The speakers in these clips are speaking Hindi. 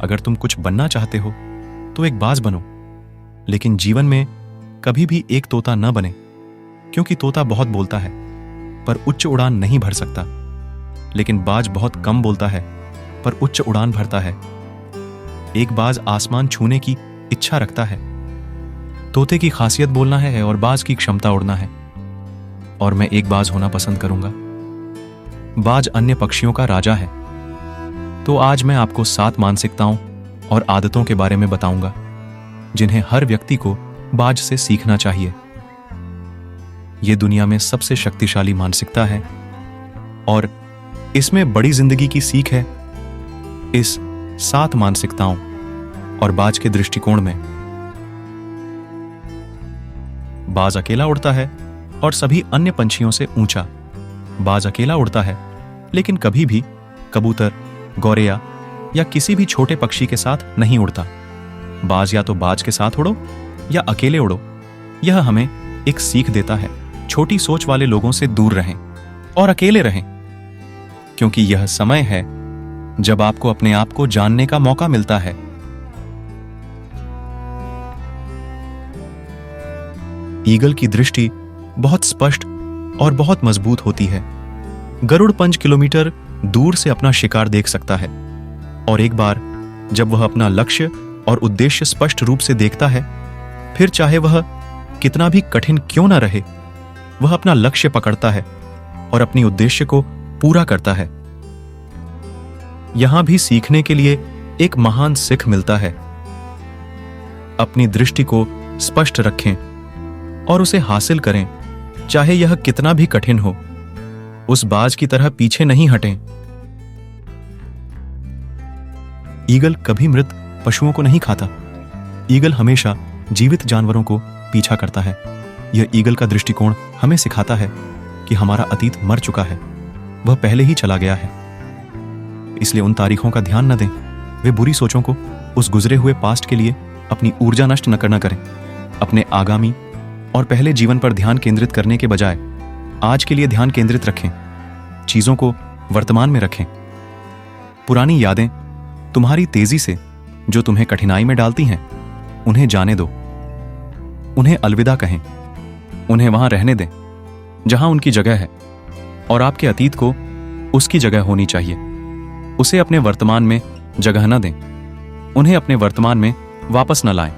अगर तुम कुछ बनना चाहते हो तो एक बाज बनो, लेकिन जीवन में कभी भी एक तोता न बने, क्योंकि तोता बहुत बोलता है पर उच्च उड़ान नहीं भर सकता, लेकिन बाज बहुत कम बोलता है पर उच्च उड़ान भरता है। एक बाज आसमान छूने की इच्छा रखता है। तोते की खासियत बोलना है और बाज की क्षमता उड़ना है, और मैं एक बाज होना पसंद करूंगा। बाज अन्य पक्षियों का राजा है। तो आज मैं आपको 7 मानसिकताओं और आदतों के बारे में बताऊंगा जिन्हें हर व्यक्ति को बाज से सीखना चाहिए। यह दुनिया में सबसे शक्तिशाली मानसिकता है और इसमें बड़ी जिंदगी की सीख है। इस 7 मानसिकताओं और बाज के दृष्टिकोण में बाज अकेला उड़ता है और सभी अन्य पंछियों से ऊंचा। बाज अकेला उड़ता है, लेकिन कभी भी कबूतर, गौरैया या किसी भी छोटे पक्षी के साथ नहीं उड़ता। बाज या तो बाज के साथ उड़ो या अकेले उड़ो। यह हमें एक सीख देता है, छोटी सोच वाले लोगों से दूर रहें और अकेले रहें, क्योंकि यह समय है जब आपको अपने आप को जानने का मौका मिलता है। ईगल की दृष्टि बहुत स्पष्ट और बहुत मजबूत होती है। गरुड़ 5 किलोमीटर दूर से अपना शिकार देख सकता है, और एक बार जब वह अपना लक्ष्य और उद्देश्य स्पष्ट रूप से देखता है, फिर चाहे वह कितना भी कठिन क्यों न रहे, वह अपना लक्ष्य पकड़ता है और अपनी उद्देश्य को पूरा करता है। यहां भी सीखने के लिए एक महान सीख मिलता है। अपनी दृष्टि को स्पष्ट रखें और उसे हासिल करें, चाहे यह कितना भी कठिन हो। उस बाज की तरह पीछे नहीं हटें। ईगल कभी मृत पशुओं को नहीं खाता। ईगल हमेशा जीवित जानवरों को पीछा करता है। यह ईगल का दृष्टिकोण हमें सिखाता है कि हमारा अतीत मर चुका है, वह पहले ही चला गया है। इसलिए उन तारीखों का ध्यान न दें। वे बुरी सोचों को उस गुजरे हुए पास्ट के लिए अपनी ऊर्जा नष्ट न करना करें। अपने आगामी और पहले जीवन पर ध्यान केंद्रित करने के बजाय आज के लिए ध्यान केंद्रित रखें। चीजों को वर्तमान में रखें। पुरानी यादें तुम्हारी तेजी से जो तुम्हें कठिनाई में डालती हैं, उन्हें जाने दो। उन्हें अलविदा कहें। उन्हें वहां रहने दें जहां उनकी जगह है, और आपके अतीत को उसकी जगह होनी चाहिए। उसे अपने वर्तमान में जगह न दें। उन्हें अपने वर्तमान में वापस न लाएं,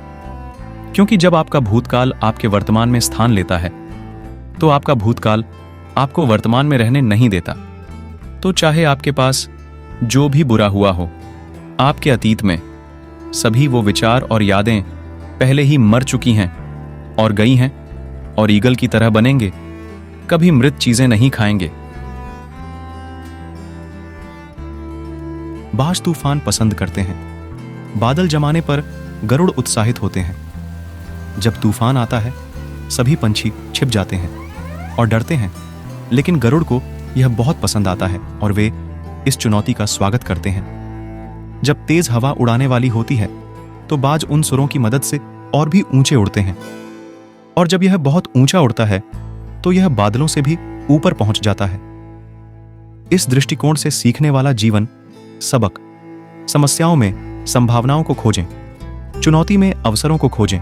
क्योंकि जब आपका भूतकाल आपके वर्तमान में स्थान लेता है तो आपका भूतकाल आपको वर्तमान में रहने नहीं देता। तो चाहे आपके पास जो भी बुरा हुआ हो, आपके अतीत में सभी वो विचार और यादें पहले ही मर चुकी हैं और गई हैं, और ईगल की तरह बनेंगे। कभी मृत चीजें नहीं खाएंगे। बाज तूफान पसंद करते हैं। बादल जमाने पर गरुड़ उत्साहित होते हैं। जब तूफान आता है, सभी पंछी छिप जाते हैं और डरते हैं, लेकिन गरुड़ को यह बहुत पसंद आता है और वे इस चुनौती का स्वागत करते हैं। जब तेज हवा उड़ाने वाली होती है तो बाज उन सुरों की मदद से और भी ऊंचे उड़ते हैं, और जब यह बहुत ऊंचा उड़ता है तो यह बादलों से भी ऊपर पहुंच जाता है। इस दृष्टिकोण से सीखने वाला जीवन सबक। समस्याओं में संभावनाओं को खोजें, चुनौती में अवसरों को खोजें।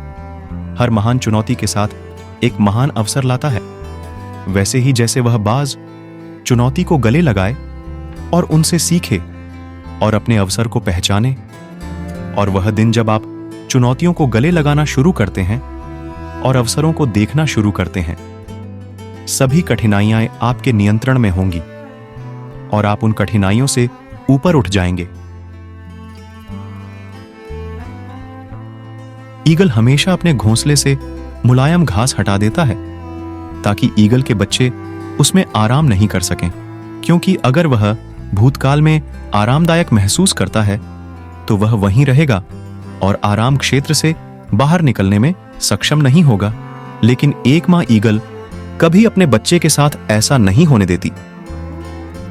हर महान चुनौती के साथ एक महान अवसर लाता है। वैसे ही जैसे वह बाज चुनौती को गले लगाए और उनसे सीखे और अपने अवसर को पहचाने, और वह दिन जब आप चुनौतियों को गले लगाना शुरू करते हैं और अवसरों को देखना शुरू करते हैं, सभी कठिनाइयां आपके नियंत्रण में होंगी और आप उन कठिनाइयों से ऊपर उठ जाएंगे। ईगल हमेशा अपने घोंसले से मुलायम घास हटा देता है ताकि ईगल के बच्चे उसमें आराम नहीं कर सकें, क्योंकि अगर वह भूतकाल में आरामदायक महसूस करता है तो वह वहीं रहेगा और आराम क्षेत्र से बाहर निकलने में सक्षम नहीं होगा। लेकिन एक मां ईगल कभी अपने बच्चे के साथ ऐसा नहीं होने देती।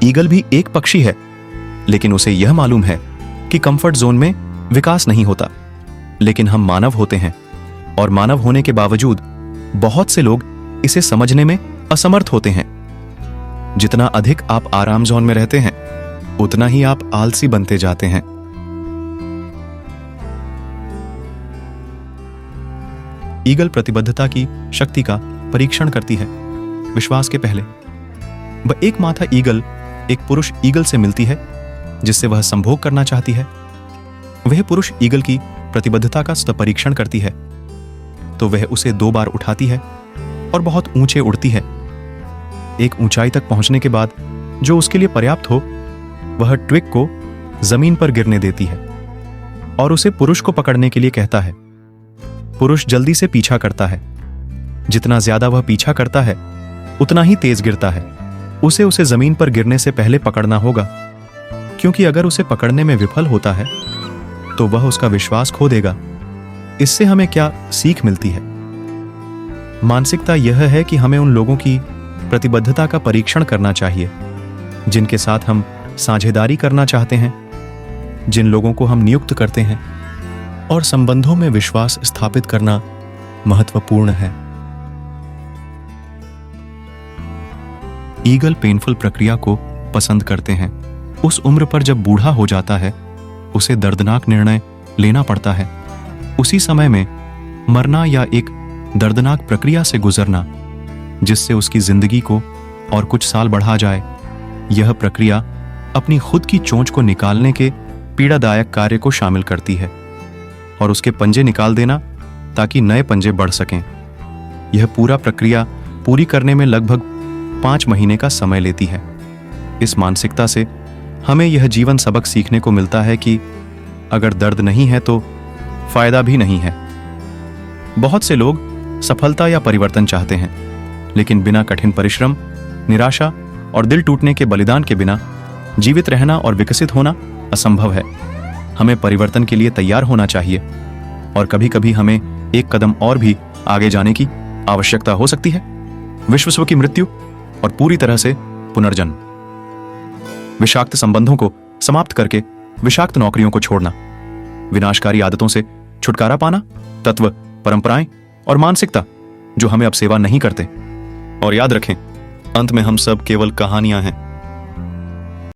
ईगल भी एक पक्षी है, लेकिन उसे यह मालूम है कि कंफर्ट जोन में विकास नहीं होता। लेकिन हम मानव होते हैं, और मानव होने के बावजूद बहुत से लोग इसे समझने में असमर्थ होते हैं। जितना अधिक आप आराम जोन में रहते हैं, उतना ही आप आलसी बनते जाते हैं। ईगल प्रतिबद्धता की शक्ति का परीक्षण करती है। विश्वास के पहले वह एक माता ईगल एक पुरुष ईगल से मिलती है जिससे वह संभोग करना चाहती है। वह पुरुष ईगल की प्रतिबद्धता का परीक्षण करती है तो वह उसे 2 बार उठाती है और बहुत ऊंचे उड़ती है। एक ऊंचाई तक पहुंचने के बाद जो उसके लिए पर्याप्त हो वह ट्विग को जमीन पर गिरने देती है और उसे पुरुष को पकड़ने के लिए कहता है। पुरुष जल्दी से पीछा करता है। जितना ज्यादा वह पीछा करता है उतना ही तेज गिरता है। उसे जमीन पर गिरने से पहले पकड़ना होगा, क्योंकि अगर उसे पकड़ने में विफल होता है तो वह उसका विश्वास खो देगा। इससे हमें क्या सीख मिलती है? मानसिकता यह है कि हमें उन लोगों की प्रतिबद्धता का परीक्षण करना चाहिए जिनके साथ हम साझेदारी करना चाहते हैं, जिन लोगों को हम नियुक्त करते हैं, और संबंधों में विश्वास स्थापित करना महत्वपूर्ण है। ईगल पेनफुल प्रक्रिया को पसंद करते हैं। उस उम्र पर जब बूढ़ा हो जाता है उसे दर्दनाक निर्णय लेना पड़ता है। उसी समय में मरना या एक दर्दनाक प्रक्रिया से गुजरना जिससे उसकी जिंदगी को और कुछ साल बढ़ा जाए। यह प्रक्रिया अपनी खुद की चोंच को निकालने के पीड़ादायक कार्य को शामिल करती है और उसके पंजे निकाल देना ताकि नए पंजे बढ़ सकें। यह पूरा प्रक्रिया पूरी करने में लगभग 5 महीने का समय लेती है। इस मानसिकता से हमें यह जीवन सबक सीखने को मिलता है कि अगर दर्द नहीं है तो फायदा भी नहीं है। बहुत से लोग सफलता या परिवर्तन चाहते हैं, लेकिन बिना कठिन परिश्रम, निराशा और दिल टूटने के बलिदान के बिना जीवित रहना और विकसित होना असंभव है। हमें परिवर्तन के लिए तैयार होना चाहिए और कभी-कभी हमें एक कदम और भी आगे जाने की आवश्यकता हो सकती है। विश्व की मृत्यु और पूरी तरह से पुनर्जन्म। विषाक्त संबंधों को समाप्त करके विषाक्त नौकरियों को छोड़ना, विनाशकारी आदतों से छुटकारा पाना, तत्व, परंपराएं और मानसिकता जो हमें अब सेवा नहीं करते। और याद रखें, अंत में हम सब केवल कहानियां हैं।